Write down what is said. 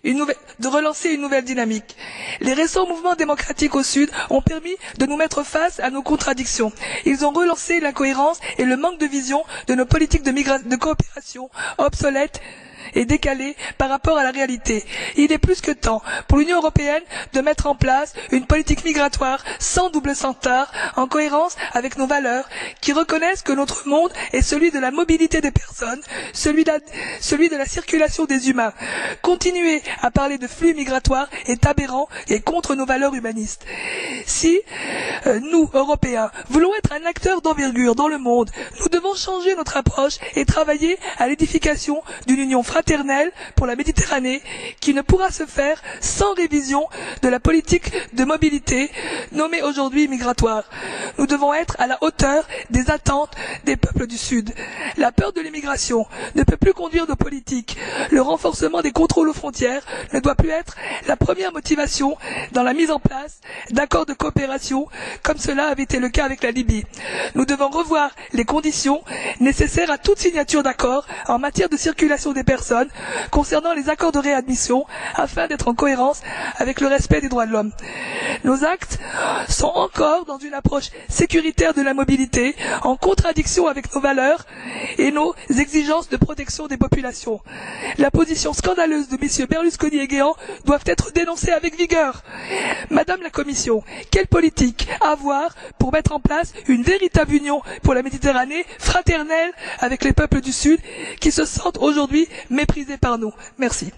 de relancer une nouvelle dynamique. Les récents mouvements démocratiques au Sud ont permis de nous mettre face à nos contradictions. Ils ont relancé l'incohérence et le manque de vision de nos politiques de coopération obsolètes et décalées par rapport à la réalité. Il est plus que temps pour l'Union européenne de mettre en place une politique migratoire sans double standard, en cohérence avec nos valeurs, qui reconnaissent que notre monde est celui de la mobilité des personnes, celui de la circulation des humains. Continuer à parler de flux migratoires est aberrant et contre nos valeurs humanistes. Si nous, Européens, voulons être un acteur d'envergure dans le monde, nous devons changer notre approche et travailler à l'édification d'une union fraternelle pour la Méditerranée qui ne pourra se faire sans révision de la politique de mobilité nommée aujourd'hui migratoire. Nous devons être à la hauteur des attentes des peuples du Sud. La peur de l'immigration ne peut plus conduire nos politiques. Le renforcement des contrôles aux frontières ne doit plus être la première motivation dans la mise en place d'accords de coopération comme cela avait été le cas avec la Libye. Nous devons revoir les conditions nécessaires à toute signature d'accord en matière de circulation des personnes concernant les accords de réadmission afin d'être en cohérence avec le respect des droits de l'homme. Nos actes sont encore dans une approche sécuritaire de la mobilité, en contradiction avec nos valeurs et nos exigences de protection des populations. La position scandaleuse de messieurs Berlusconi et Guéant doivent être dénoncées avec vigueur. Madame la Commission, quelle politique avoir pour mettre en place une véritable union pour la Méditerranée fraternelle avec les peuples du Sud qui se sentent aujourd'hui méprisés par nous? Merci.